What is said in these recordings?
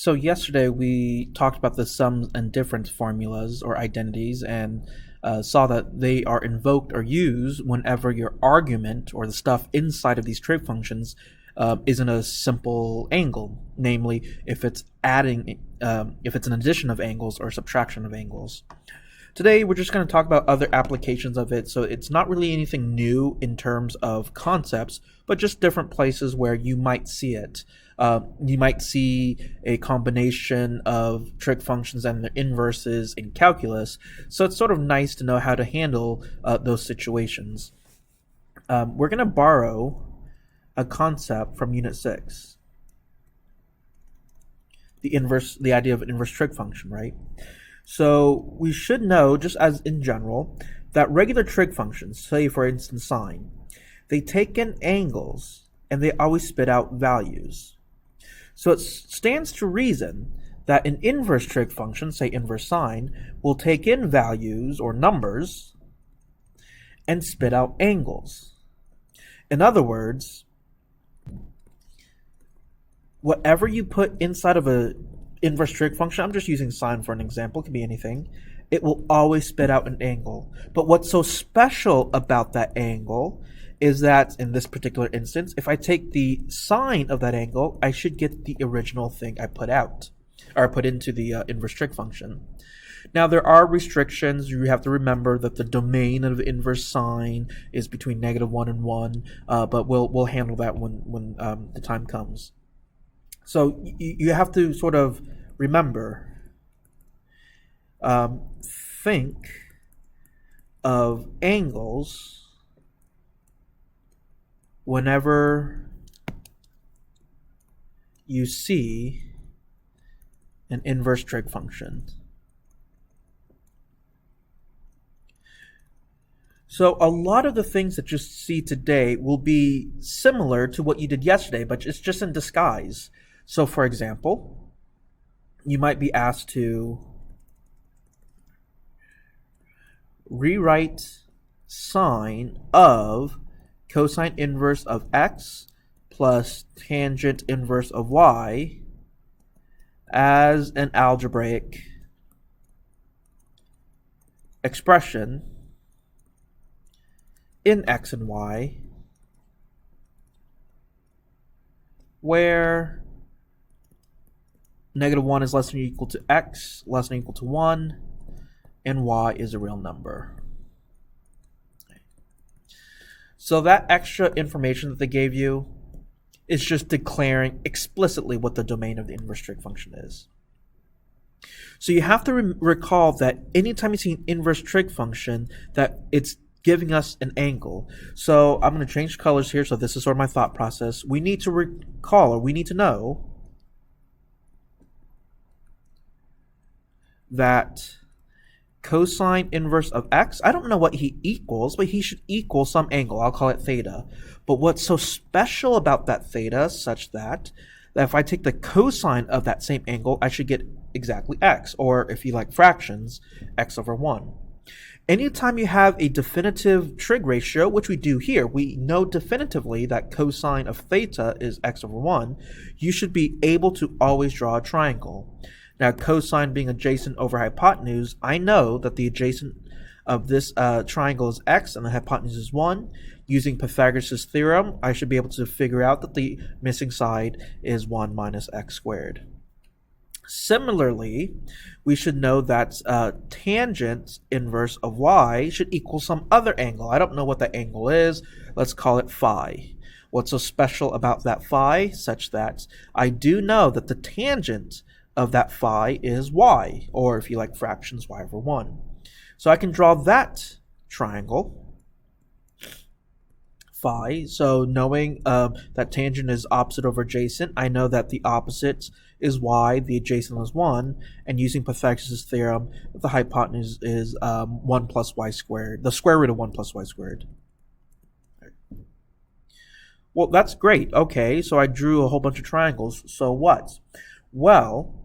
So yesterday we talked about the sums and difference formulas or identities and saw that they are invoked or used whenever your argument or the stuff inside of these trig functions isn't a simple angle, namely if it's an addition of angles or subtraction of angles. Today, we're just going to talk about other applications of it, so it's not really anything new in terms of concepts, but just different places where you might see it. You might see a combination of trig functions and their inverses in calculus, so it's sort of nice to know how to handle those situations. We're going to borrow a concept from Unit 6, the idea of an inverse trig function, right? So we should know, just as in general, that regular trig functions, say for instance sine, they take in angles and they always spit out values. So it stands to reason that an inverse trig function, say inverse sine, will take in values or numbers and spit out angles. In other words, whatever you put inside of a inverse trig function, I'm just using sine for an example, it could be anything, it will always spit out an angle. But what's so special about that angle is that in this particular instance, if I take the sine of that angle, I should get the original thing I put out, or put into the inverse trig function. Now there are restrictions. You have to remember that the domain of inverse sine is between -1 and 1, but we'll handle that when the time comes. So you have to sort of remember, think of angles whenever you see an inverse trig function. So a lot of the things that you see today will be similar to what you did yesterday, but it's just in disguise. So for example, you might be asked to rewrite sine of cosine inverse of x plus tangent inverse of y as an algebraic expression in x and y, where -1 is less than or equal to x, less than or equal to 1, and y is a real number. So that extra information that they gave you is just declaring explicitly what the domain of the inverse trig function is. So you have to recall that anytime you see an inverse trig function, that it's giving us an angle. So I'm going to change colors here, so this is sort of my thought process. We need to recall, or we need to know, that cosine inverse of x, I don't know what he equals, but he should equal some angle. I'll call it theta. But what's so special about that theta, such that if I take the cosine of that same angle, I should get exactly x, or if you like fractions, x over 1. Anytime you have a definitive trig ratio, which we do here, we know definitively that cosine of theta is x over 1, you should be able to always draw a triangle. Now, cosine being adjacent over hypotenuse, I know that the adjacent of this triangle is x and the hypotenuse is 1. Using Pythagoras' theorem, I should be able to figure out that the missing side is 1 minus x squared. Similarly, we should know that tangent inverse of y should equal some other angle. I don't know what that angle is. Let's call it phi. What's so special about that phi? Such that I do know that the tangent of that phi is y, or if you like fractions, y over 1. So I can draw that triangle, phi. So knowing that tangent is opposite over adjacent, I know that the opposite is y, the adjacent is 1, and using Pythagoras' theorem, the hypotenuse is 1 plus y squared, the square root of 1 plus y squared. Well, that's great. Okay, so I drew a whole bunch of triangles. So what? Well,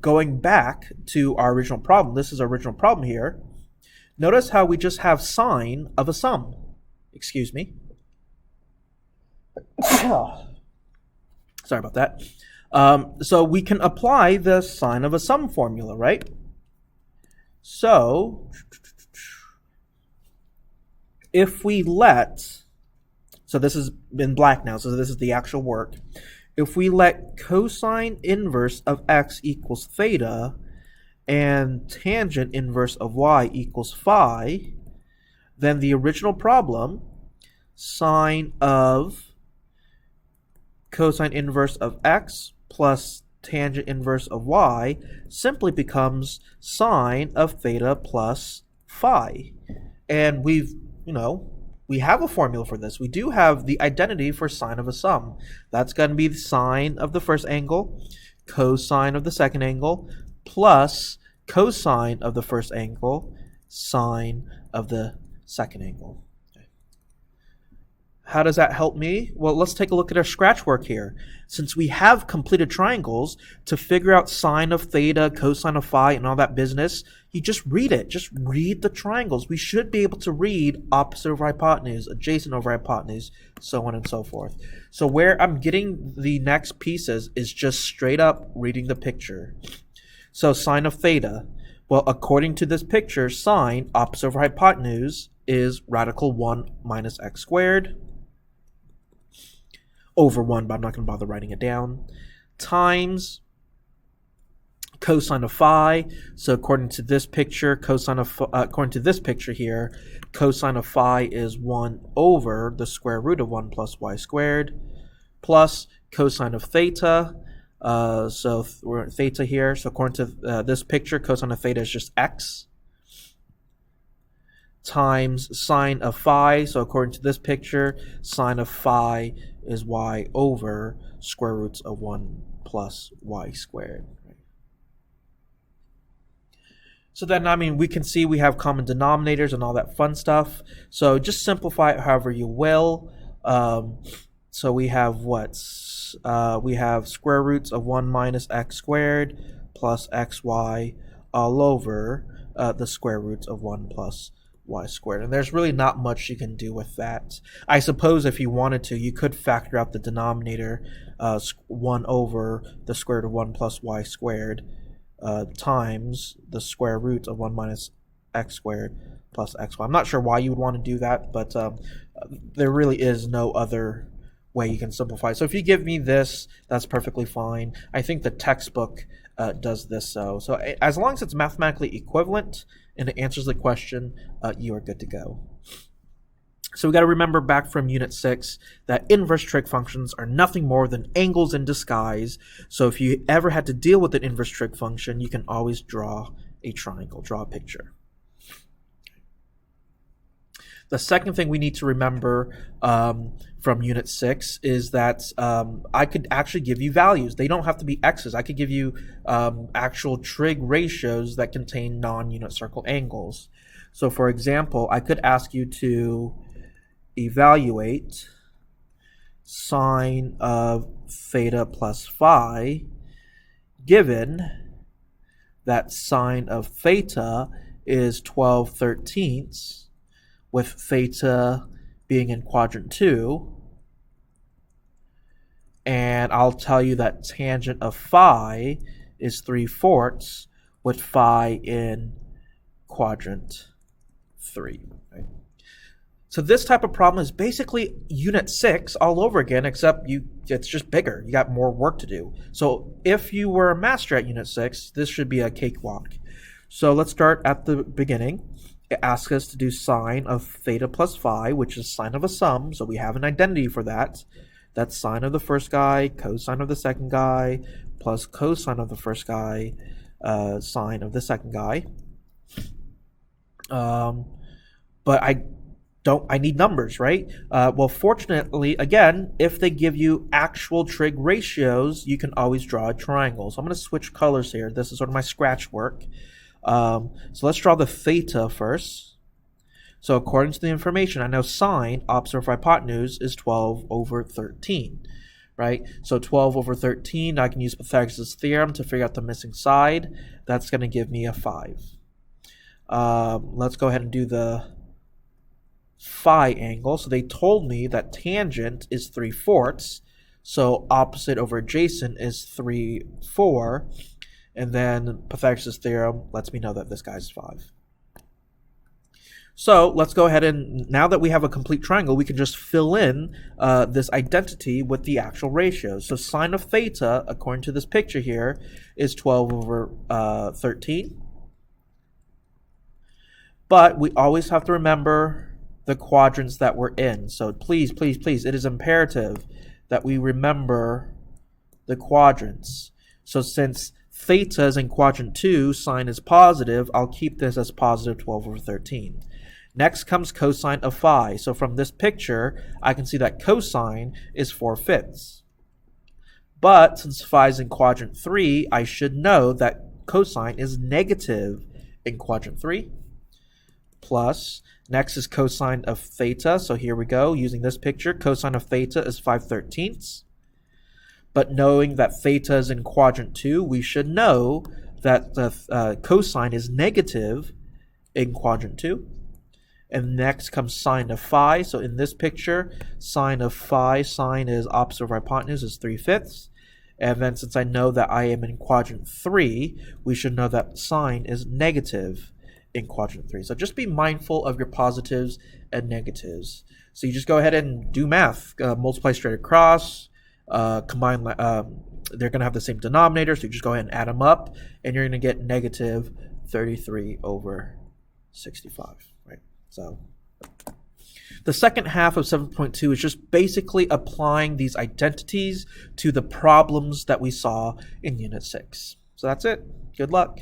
going back to our original problem, this is our original problem here. Notice how we just have sine of a sum. Excuse me. Sorry about that. So we can apply the sine of a sum formula, right? So if we so this is in black now, so this is the actual work. If we let cosine inverse of x equals theta and tangent inverse of y equals phi, then the original problem, sine of cosine inverse of x plus tangent inverse of y simply becomes sine of theta plus phi. And we have a formula for this. We do have the identity for sine of a sum. That's going to be the sine of the first angle, cosine of the second angle, plus cosine of the first angle, sine of the second angle. How does that help me? Well, let's take a look at our scratch work here. Since we have completed triangles, to figure out sine of theta, cosine of phi, and all that business, you just read it. Just read the triangles. We should be able to read opposite over hypotenuse, adjacent over hypotenuse, so on and so forth. So where I'm getting the next pieces is just straight up reading the picture. So sine of theta. Well, according to this picture, sine, opposite over hypotenuse, is radical 1 minus x squared over 1, but I'm not going to bother writing it down, times cosine of phi. So according to this picture, according to this picture here, cosine of phi is 1 over the square root of 1 plus y squared, plus cosine of theta. So we're at theta here. So according to this picture, cosine of theta is just x, times sine of phi. So according to this picture, sine of phi is y over square roots of 1 plus y squared. So then, we can see we have common denominators and all that fun stuff. So just simplify it however you will. So we have we have square roots of 1 minus x squared plus xy all over the square roots of 1 plus y squared. And there's really not much you can do with that. I suppose if you wanted to, you could factor out the denominator, 1 over the square root of 1 plus y squared times the square root of 1 minus x squared plus xy. I'm not sure why you would want to do that, but there really is no other way you can simplify. So if you give me this, that's perfectly fine. I think the textbook does this so. So as long as it's mathematically equivalent and it answers the question, you are good to go. So we got to remember back from Unit 6 that inverse trig functions are nothing more than angles in disguise. So if you ever had to deal with an inverse trig function, you can always draw a triangle, draw a picture. The second thing we need to remember from Unit 6 is that I could actually give you values. They don't have to be x's. I could give you actual trig ratios that contain non-unit circle angles. So for example, I could ask you to evaluate sine of theta plus phi given that sine of theta is 12/13 with theta being in quadrant 2, and I'll tell you that tangent of phi is 3/4 with phi in quadrant 3. Right? So this type of problem is basically Unit 6 all over again, except it's just bigger. You got more work to do. So if you were a master at Unit 6, this should be a cakewalk. So let's start at the beginning. It asks us to do sine of theta plus phi, which is sine of a sum, so we have an identity for that. That's sine of the first guy, cosine of the second guy, plus cosine of the first guy, sine of the second guy. But I need numbers, right? Well, fortunately, again, if they give you actual trig ratios, you can always draw a triangle. So I'm going to switch colors here. This is sort of my scratch work. So let's draw the theta first. So according to the information, I know sine, opposite of hypotenuse, is 12/13, right? So 12/13, I can use Pythagoras' theorem to figure out the missing side. That's going to give me a 5. Let's go ahead and do the phi angle. So they told me that tangent is 3/4. So opposite over adjacent is 3, 4. And then Pythagoras' theorem lets me know that this guy's 5. So let's go ahead and, now that we have a complete triangle, we can just fill in this identity with the actual ratios. So sine of theta, according to this picture here, is 12 over 13. But we always have to remember the quadrants that we're in. So please, please, please, it is imperative that we remember the quadrants. So since theta is in quadrant 2, sine is positive, I'll keep this as positive 12 over 13. Next comes cosine of phi. So from this picture, I can see that cosine is 4/5. But since phi is in quadrant 3, I should know that cosine is negative in quadrant 3. Plus, next is cosine of theta. So here we go, using this picture, cosine of theta is 5/13. But knowing that theta is in quadrant 2, we should know that the cosine is negative in quadrant 2. And next comes sine of phi. So in this picture, sine of phi, sine is opposite of hypotenuse, is 3/5. And then since I know that I am in quadrant 3, we should know that sine is negative in quadrant 3. So just be mindful of your positives and negatives. So you just go ahead and do math. Multiply straight across, combine, they're going to have the same denominator, so you just go ahead and add them up, and you're going to get negative 33 over 65. Right? So the second half of 7.2 is just basically applying these identities to the problems that we saw in Unit 6. So that's it. Good luck.